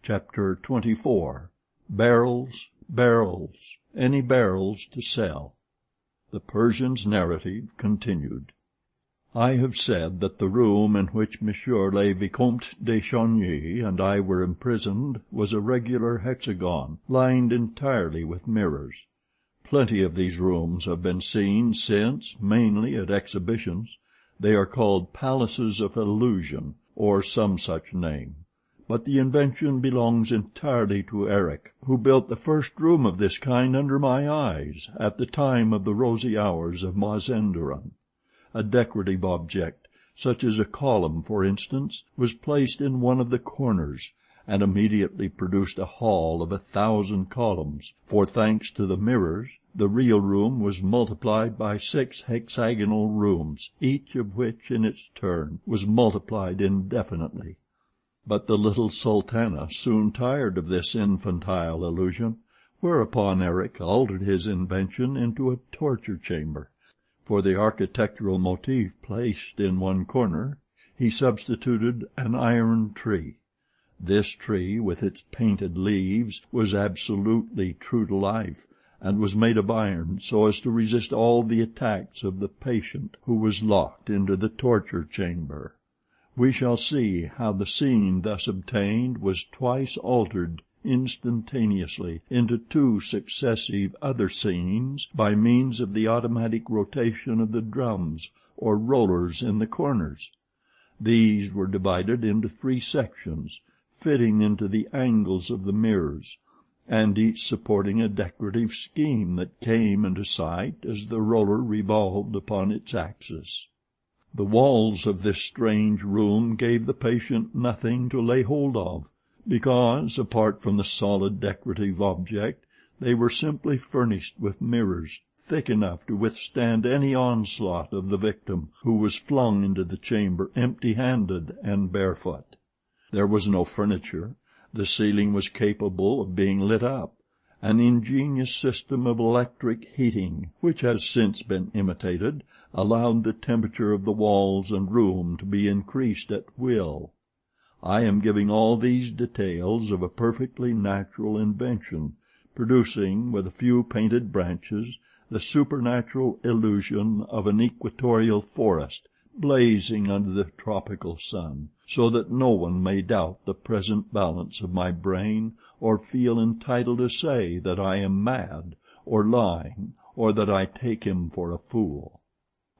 Chapter 24. Barrels, barrels, any barrels to sell. The Persian's narrative continued. I have said that the room in which Monsieur le Vicomte de Chagny and I were imprisoned was a regular hexagon, lined entirely with mirrors. Plenty of these rooms have been seen since, mainly at exhibitions. They are called palaces of illusion, or some such name. But the invention belongs entirely to Eric, who built the first room of this kind under my eyes, at the time of the rosy hours of Mazenderan. A decorative object, such as a column, for instance, was placed in one of the corners, and immediately produced a hall of 1,000 columns, for, thanks to the mirrors, the real room was multiplied by 6 hexagonal rooms, each of which, in its turn, was multiplied indefinitely. But the little Sultana soon tired of this infantile illusion, whereupon Eric altered his invention into a torture chamber. For the architectural motif placed in one corner, he substituted an iron tree. This tree, with its painted leaves, was absolutely true to life, and was made of iron so as to resist all the attacks of the patient who was locked into the torture chamber. We shall see how the scene thus obtained was twice altered instantaneously into 2 successive other scenes by means of the automatic rotation of the drums or rollers in the corners. These were divided into 3 sections, fitting into the angles of the mirrors, and each supporting a decorative scheme that came into sight as the roller revolved upon its axis. The walls of this strange room gave the patient nothing to lay hold of, because, apart from the solid decorative object, they were simply furnished with mirrors thick enough to withstand any onslaught of the victim, who was flung into the chamber empty-handed and barefoot. There was no furniture. The ceiling was capable of being lit up. An ingenious system of electric heating, which has since been imitated, allowed the temperature of the walls and room to be increased at will. I am giving all these details of a perfectly natural invention, producing, with a few painted branches, the supernatural illusion of an equatorial forest blazing under the tropical sun, so that no one may doubt the present balance of my brain, or feel entitled to say that I am mad, or lying, or that I take him for a fool.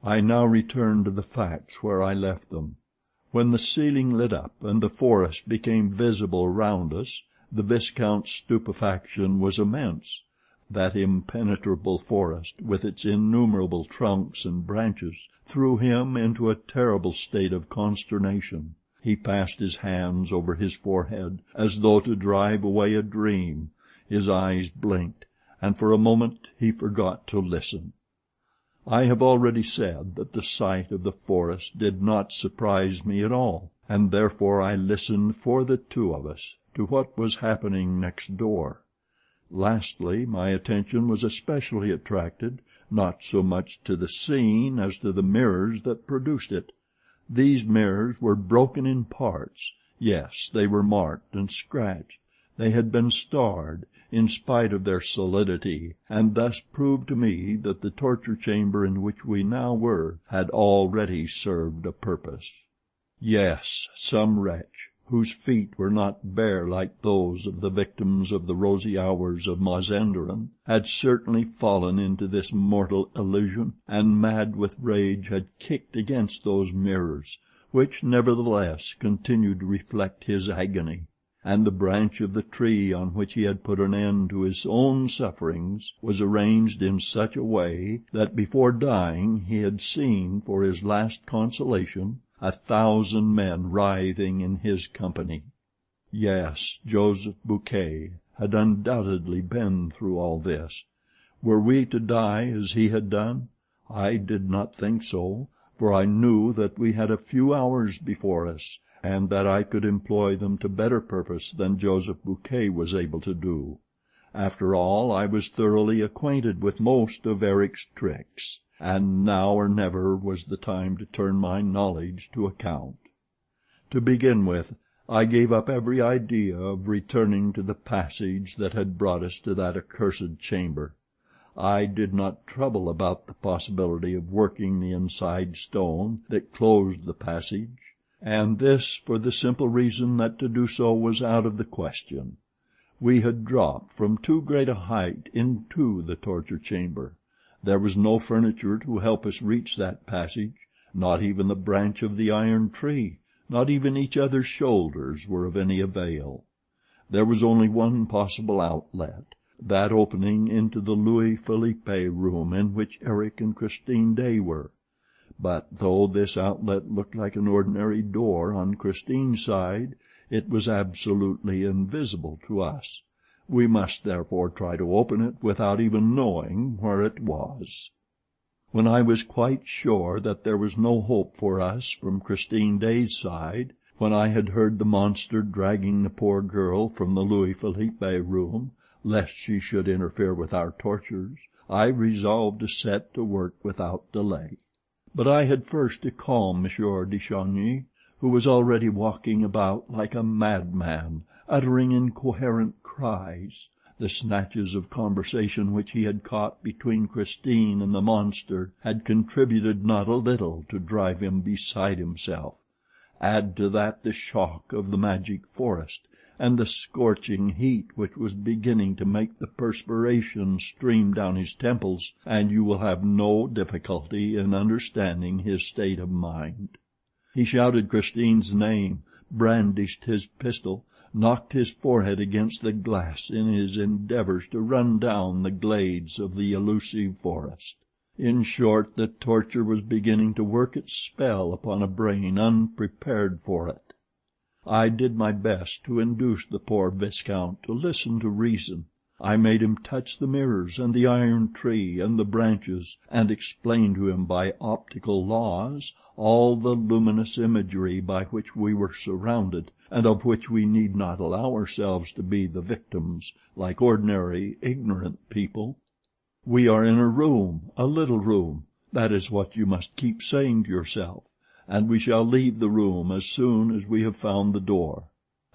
I now return to the facts where I left them. When the ceiling lit up and the forest became visible round us, the Viscount's stupefaction was immense. That impenetrable forest, with its innumerable trunks and branches, threw him into a terrible state of consternation. He passed his hands over his forehead, as though to drive away a dream. His eyes blinked, and for a moment he forgot to listen. I have already said that the sight of the forest did not surprise me at all, and therefore I listened for the 2 of us to what was happening next door. Lastly, my attention was especially attracted, not so much to the scene as to the mirrors that produced it. These mirrors were broken in parts. Yes, they were marked and scratched. They had been starred, in spite of their solidity, and thus proved to me that the torture chamber in which we now were had already served a purpose. Yes, some wretch, whose feet were not bare like those of the victims of the rosy hours of Mazenderan, had certainly fallen into this mortal illusion, and mad with rage had kicked against those mirrors, which nevertheless continued to reflect his agony. And the branch of the tree on which he had put an end to his own sufferings was arranged in such a way that before dying he had seen, for his last consolation, 1,000 men writhing in his company. Yes, Joseph Buquet had undoubtedly been through all this. Were we to die as he had done? I did not think so, for I knew that we had a few hours before us, and that I could employ them to better purpose than Joseph Buquet was able to do. After all, I was thoroughly acquainted with most of Eric's tricks, and now or never was the time to turn my knowledge to account. To begin with, I gave up every idea of returning to the passage that had brought us to that accursed chamber. I did not trouble about the possibility of working the inside stone that closed the passage, and this for the simple reason that to do so was out of the question. We had dropped from too great a height into the torture chamber. There was no furniture to help us reach that passage, not even the branch of the iron tree, not even each other's shoulders were of any avail. There was only one possible outlet, that opening into the Louis Philippe room in which Eric and Christine Daae were. But though this outlet looked like an ordinary door on Christine's side, it was absolutely invisible to us. We must therefore try to open it without even knowing where it was. When I was quite sure that there was no hope for us from Christine Daae's side, when I had heard the monster dragging the poor girl from the Louis Philippe room, lest she should interfere with our tortures, I resolved to set to work without delay. But I had first to calm Monsieur de Charny, who was already walking about like a madman, uttering incoherent cries. The snatches of conversation which he had caught between Christine and the monster had contributed not a little to drive him beside himself. Add to that the shock of the magic forest, and the scorching heat which was beginning to make the perspiration stream down his temples, and you will have no difficulty in understanding his state of mind. He shouted Christine's name, brandished his pistol, knocked his forehead against the glass in his endeavors to run down the glades of the elusive forest. In short, the torture was beginning to work its spell upon a brain unprepared for it. I did my best to induce the poor Viscount to listen to reason. I made him touch the mirrors and the iron tree and the branches, and explain to him by optical laws all the luminous imagery by which we were surrounded, and of which we need not allow ourselves to be the victims like ordinary ignorant people. We are in a room, a little room, that is what you must keep saying to yourself, and we shall leave the room as soon as we have found the door.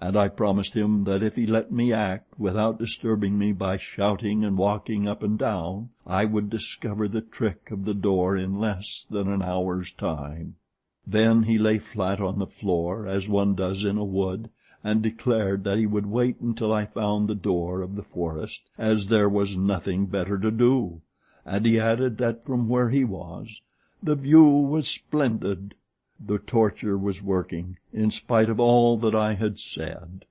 And I promised him that if he let me act without disturbing me by shouting and walking up and down, I would discover the trick of the door in less than an hour's time. Then he lay flat on the floor, as one does in a wood, and declared that he would wait until I found the door of the forest, as there was nothing better to do, and he added that from where he was, the view was splendid. The torture was working, in spite of all that I had said.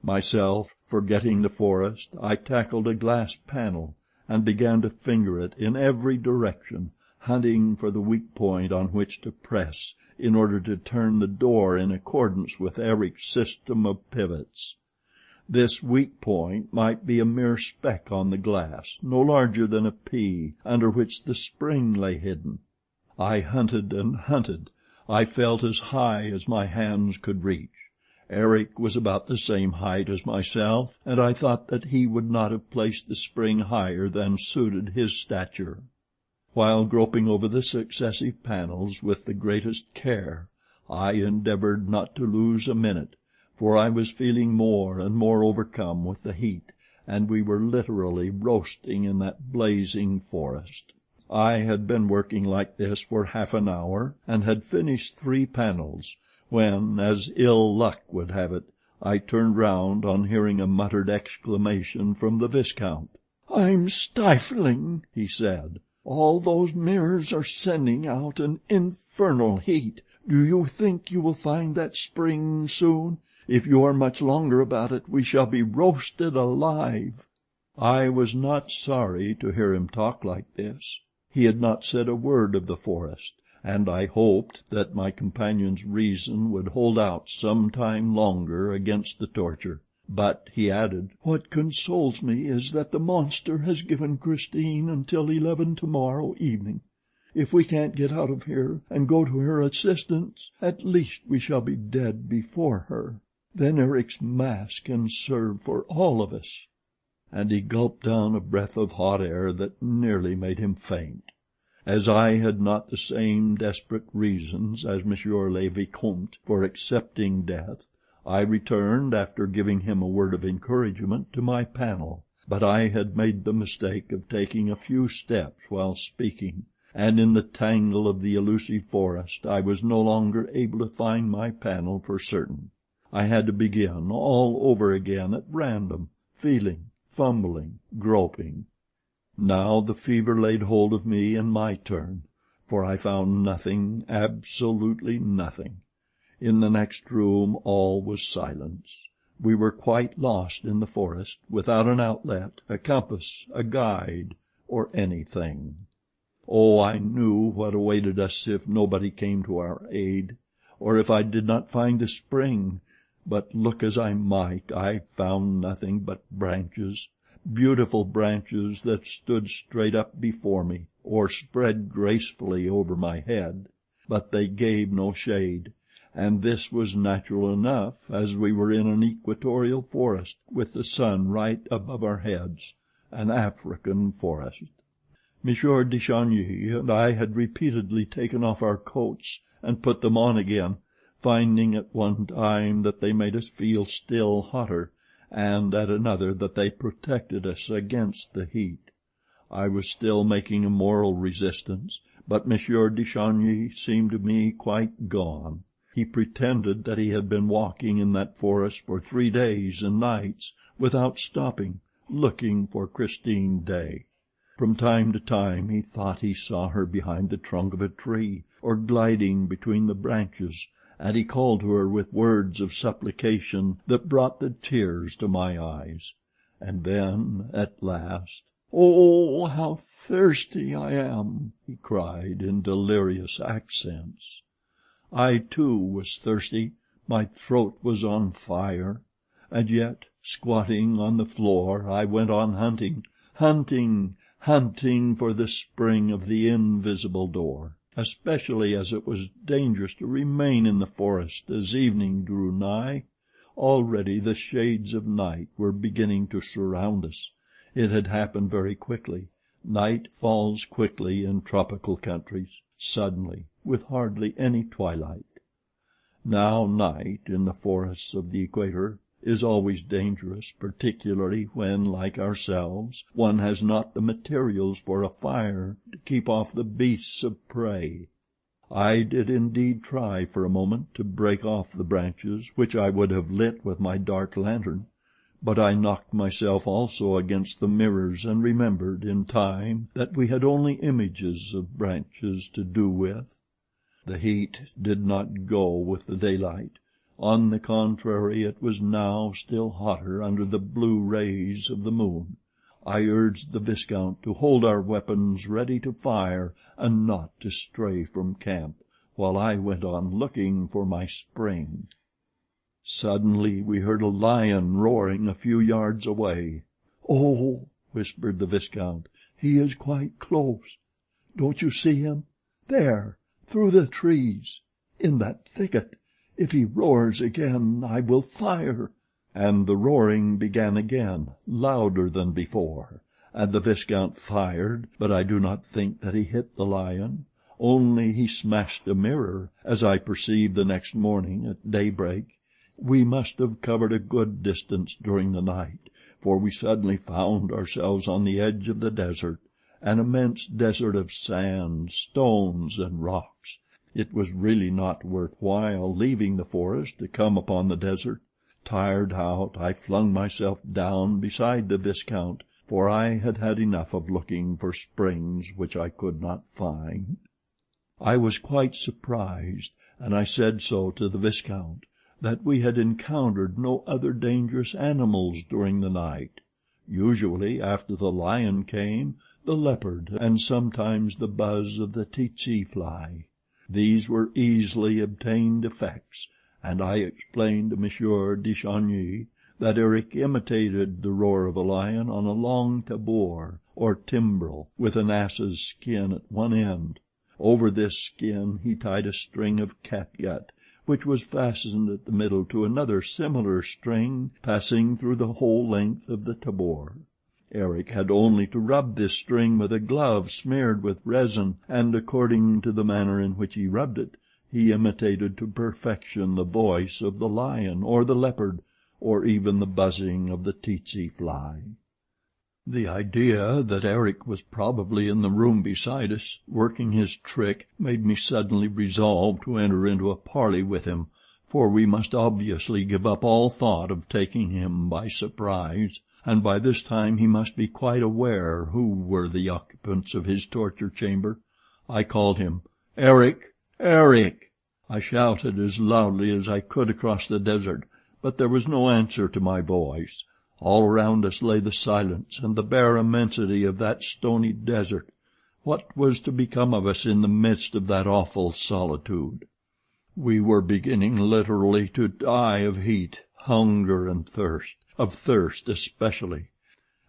Myself, forgetting the forest, I tackled a glass panel, and began to finger it in every direction, hunting for the weak point on which to press in order to turn the door in accordance with Eric's system of pivots. This weak point might be a mere speck on the glass, no larger than a pea, under which the spring lay hidden. I hunted and hunted. I felt as high as my hands could reach. Eric was about the same height as myself, and I thought that he would not have placed the spring higher than suited his stature. While groping over the successive panels with the greatest care, I endeavored not to lose a minute, for I was feeling more and more overcome with the heat, and we were literally roasting in that blazing forest. I had been working like this for half an hour, and had finished 3 panels, when, as ill luck would have it, I turned round on hearing a muttered exclamation from the Viscount. "I'm stifling," he said. "All those mirrors are sending out an infernal heat. Do you think you will find that spring soon? If you are much longer about it, we shall be roasted alive." I was not sorry to hear him talk like this. He had not said a word of the forest, and I hoped that my companion's reason would hold out some time longer against the torture. But he added, "What consoles me is that the monster has given Christine until 11 tomorrow evening. If we can't get out of here and go to her assistance, at least we shall be dead before her. Then Eric's mass can serve for all of us." And he gulped down a breath of hot air that nearly made him faint. As I had not the same desperate reasons as Monsieur le Vicomte for accepting death, I returned, after giving him a word of encouragement, to my panel, but I had made the mistake of taking a few steps while speaking, and in the tangle of the elusive forest I was no longer able to find my panel for certain. I had to begin all over again at random, feeling, fumbling, groping. Now the fever laid hold of me in my turn, for I found nothing, absolutely nothing. In the next room all was silence. We were quite lost in the forest, without an outlet, a compass, a guide, or anything. Oh, I knew what awaited us if nobody came to our aid, or if I did not find the spring, but look as I might, I found nothing but branches, beautiful branches that stood straight up before me, or spread gracefully over my head, but they gave no shade. And this was natural enough, as we were in an equatorial forest, with the sun right above our heads, an African forest. Monsieur de Chagny and I had repeatedly taken off our coats and put them on again, finding at one time that they made us feel still hotter, and at another that they protected us against the heat. I was still making a moral resistance, but Monsieur de Chagny seemed to me quite gone. He pretended that he had been walking in that forest for 3 days and nights without stopping, looking for Christine Daae. From time to time he thought he saw her behind the trunk of a tree, or gliding between the branches, and he called to her with words of supplication that brought the tears to my eyes. And then, at last, "Oh, how thirsty I am!" he cried in delirious accents. I too was thirsty, my throat was on fire, and yet, squatting on the floor, I went on hunting for the spring of the invisible door, especially as it was dangerous to remain in the forest as evening drew nigh. Already the shades of night were beginning to surround us. It had happened very quickly. Night falls quickly in tropical countries, suddenly, with hardly any twilight. Now night in the forests of the equator is always dangerous, particularly when, like ourselves, one has not the materials for a fire to keep off the beasts of prey. I did indeed try for a moment to break off the branches which I would have lit with my dark lantern, but I knocked myself also against the mirrors and remembered in time that we had only images of branches to do with. The heat did not go with the daylight. On the contrary, it was now still hotter under the blue rays of the moon. I urged the Viscount to hold our weapons ready to fire and not to stray from camp, while I went on looking for my spring. Suddenly we heard a lion roaring a few yards away. "Oh," whispered the Viscount, "he is quite close. Don't you see him? There, through the trees, in that thicket. If he roars again, I will fire." And the roaring began again, louder than before, and the Viscount fired, but I do not think that he hit the lion. Only he smashed a mirror, as I perceived the next morning at daybreak. We must have covered a good distance during the night, for we suddenly found ourselves on the edge of the desert, an immense desert of sand, stones, and rocks. It was really not worth while leaving the forest to come upon the desert. Tired out, I flung myself down beside the Viscount, for I had had enough of looking for springs which I could not find. I was quite surprised, and I said so to the Viscount, that we had encountered no other dangerous animals during the night. Usually, after the lion came, the leopard, and sometimes the buzz of the tsetse fly. These were easily obtained effects, and I explained to Monsieur de Chagny that Eric imitated the roar of a lion on a long tabor, or timbrel, with an ass's skin at one end. Over this skin he tied a string of catgut, which was fastened at the middle to another similar string passing through the whole length of the tabor. Eric had only to rub this string with a glove smeared with resin, and according to the manner in which he rubbed it, He imitated to perfection the voice of the lion or the leopard, or even the buzzing of the tsetse fly. The idea that Eric was probably in the room beside us, working his trick, made me suddenly resolve to enter into a parley with him, for we must obviously give up all thought of taking him by surprise, and by this time he must be quite aware who were the occupants of his torture chamber. I called him, "Eric! Eric!" I shouted as loudly as I could across the desert, but there was no answer to my voice. All around us lay the silence and the bare immensity of that stony desert. What was to become of us in the midst of that awful solitude? We were beginning literally to die of heat, hunger, and thirst, of thirst especially.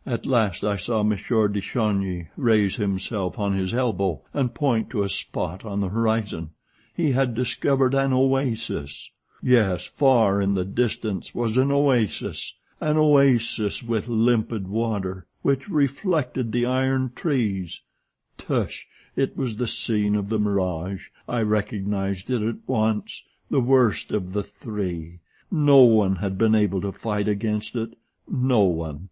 At last I saw Monsieur de Chagny raise himself on his elbow and point to a spot on the horizon. He had discovered an oasis. Yes, far in the distance was an oasis with limpid water, which reflected the iron trees. Tush! It was the scene of the Mirage. I recognized it at once, the worst of the three. No one had been able to fight against it, no one.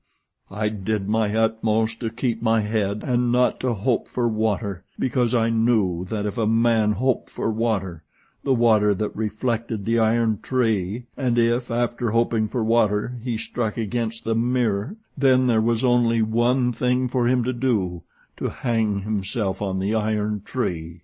I did my utmost to keep my head and not to hope for water, because I knew that if a man hoped for water, the water that reflected the iron tree, and if, after hoping for water, he struck against the mirror, then there was only one thing for him to do, to hang himself on the iron tree.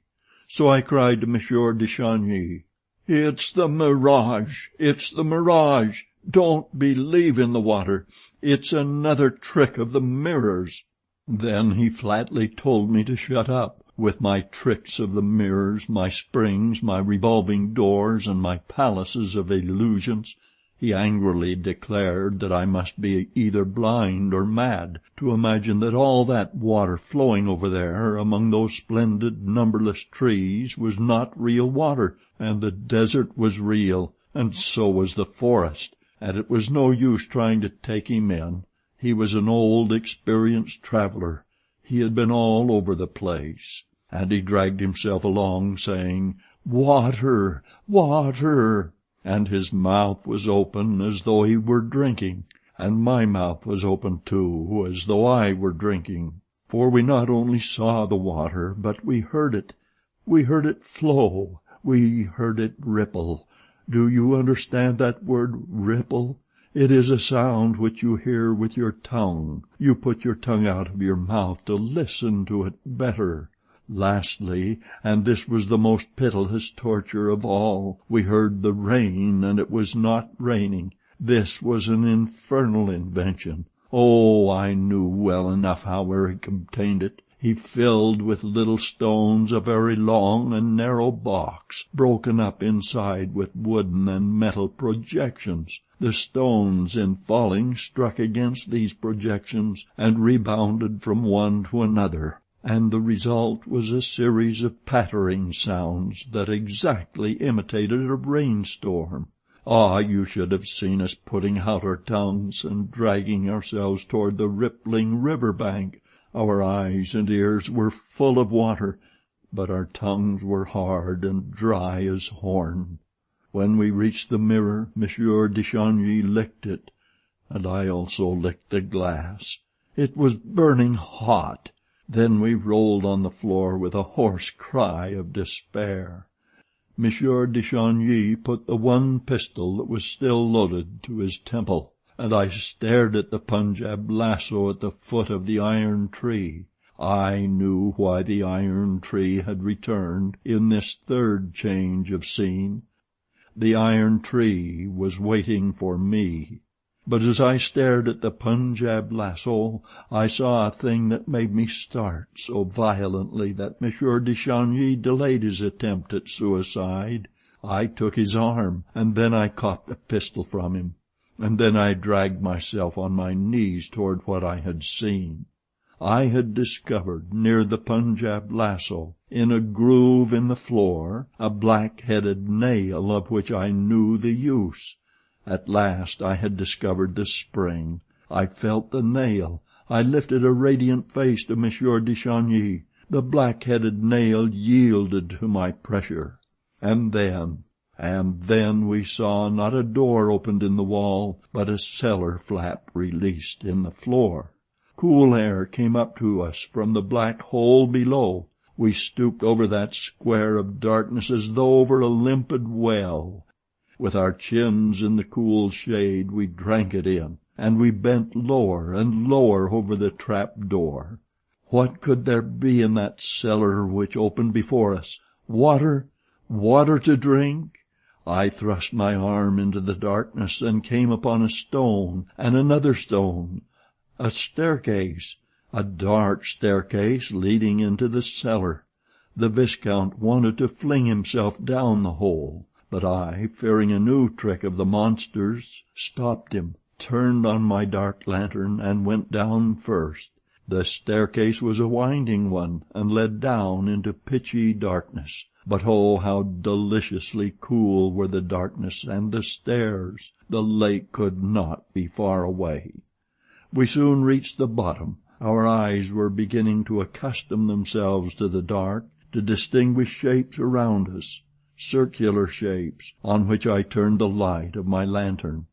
So I cried to Monsieur de Chagny, "It's the Mirage! It's the Mirage! Don't believe in the water. It's another trick of the mirrors." Then he flatly told me to shut up. With my tricks of the mirrors, my springs, my revolving doors, and my palaces of illusions, he angrily declared that I must be either blind or mad to imagine that all that water flowing over there among those splendid, numberless trees was not real water, and the desert was real, and so was the forest, and it was no use trying to take him in. He was an old, experienced traveler. He had been all over the place. And he dragged himself along, saying, "Water! Water!" And his mouth was open as though he were drinking, and my mouth was open too, as though I were drinking. For we not only saw the water, but we heard it. We heard it flow. We heard it ripple. Do you understand that word, ripple? It is a sound which you hear with your tongue. You put your tongue out of your mouth to listen to it better. Lastly, and this was the most pitiless torture of all, we heard the rain, and it was not raining. This was an infernal invention. Oh, I knew well enough how Eric obtained it. He filled with little stones a very long and narrow box, broken up inside with wooden and metal projections. The stones, in falling, struck against these projections and rebounded from one to another, and the result was a series of pattering sounds that exactly imitated a rainstorm. Ah, you should have seen us putting out our tongues and dragging ourselves toward the rippling river bank. Our eyes and ears were full of water, but our tongues were hard and dry as horn. When we reached the mirror, Monsieur de Chagny licked it, and I also licked the glass. It was burning hot. Then we rolled on the floor with a hoarse cry of despair. Monsieur de Chagny put the one pistol that was still loaded to his temple, and I stared at the Punjab Lasso at the foot of the iron tree. I knew why the iron tree had returned in this third change of scene. The iron tree was waiting for me. But as I stared at the Punjab Lasso, I saw a thing that made me start so violently that Monsieur de Chagny delayed his attempt at suicide. I took his arm, and then I caught the pistol from him, and then I dragged myself on my knees toward what I had seen. I had discovered, near the Punjab Lasso, in a groove in the floor, a black-headed nail of which I knew the use. At last I had discovered the spring. I felt the nail. I lifted a radiant face to Monsieur de Chagny. The black-headed nail yielded to my pressure. And then we saw not a door opened in the wall, but a cellar flap released in the floor. Cool air came up to us from the black hole below. We stooped over that square of darkness as though over a limpid well. With our chins in the cool shade we drank it in, and we bent lower and lower over the trap door. What could there be in that cellar which opened before us? Water? Water to drink? I thrust my arm into the darkness and came upon a stone and another stone. A staircase, a dark staircase leading into the cellar. The Viscount wanted to fling himself down the hole, but I, fearing a new trick of the monsters, stopped him, turned on my dark lantern, and went down first. The staircase was a winding one, and led down into pitchy darkness. But oh, how deliciously cool were the darkness and the stairs! The lake could not be far away. We soon reached the bottom. Our eyes were beginning to accustom themselves to the dark, to distinguish shapes around us, circular shapes, on which I turned the light of my lantern.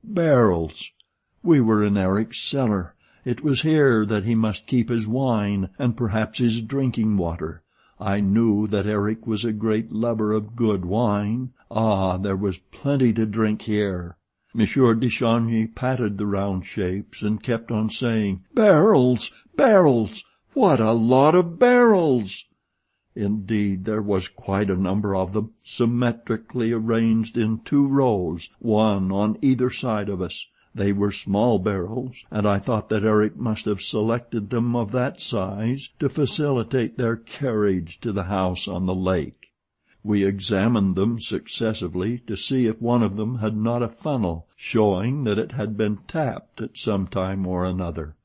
Barrels! We were in Eric's cellar. It was here that he must keep his wine and perhaps his drinking water. I knew that Eric was a great lover of good wine. Ah, there was plenty to drink here. Monsieur de Chagny patted the round shapes and kept on saying, "Barrels! Barrels! What a lot of barrels!" Indeed, there was quite a number of them, symmetrically arranged in 2 rows, one on either side of us. They were small barrels, and I thought that Eric must have selected them of that size to facilitate their carriage to the house on the lake. We examined them successively to see if one of them had not a funnel, showing that it had been tapped at some time or another,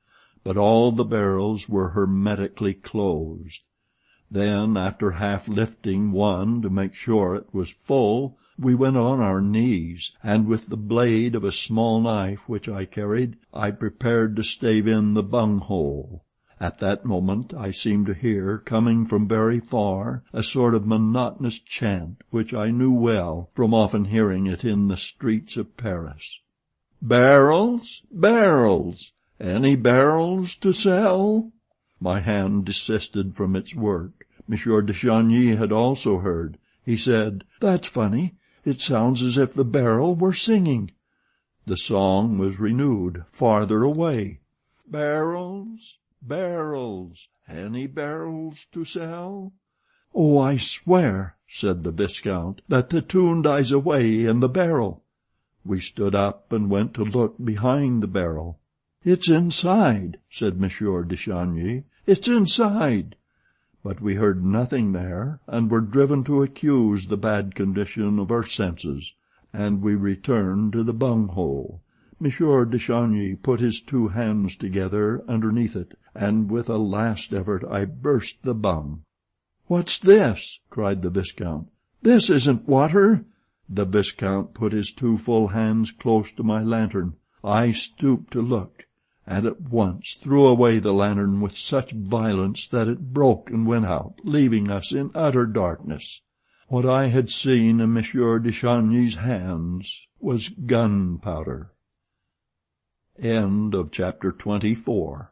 but all the barrels were hermetically closed. Then, after half lifting one to make sure it was full, we went on our knees, and with the blade of a small knife which I carried, I prepared to stave in the bunghole. At that moment I seemed to hear, coming from very far, a sort of monotonous chant which I knew well from often hearing it in the streets of Paris. "Barrels! Barrels! Any barrels to sell?" My hand desisted from its work. Monsieur de Chagny had also heard. He said, "That's funny. It sounds as if the barrel were singing." The song was renewed, farther away. "Barrels! Barrels! Any barrels to sell?" "Oh, I swear," said the Viscount, "that the tune dies away in the barrel." We stood up and went to look behind the barrel. "It's inside," said Monsieur de Chagny. "It's inside." But we heard nothing there, and were driven to accuse the bad condition of our senses, and we returned to the bunghole. Monsieur de Chagny put his 2 hands together underneath it, and with a last effort I burst the bung. "What's this?" cried the Viscount. "This isn't water." The Viscount put his 2 full hands close to my lantern. I stooped to look, and at once threw away the lantern with such violence that it broke and went out, leaving us in utter darkness. What I had seen in Monsieur de Chagny's hands was gunpowder. End of chapter 24.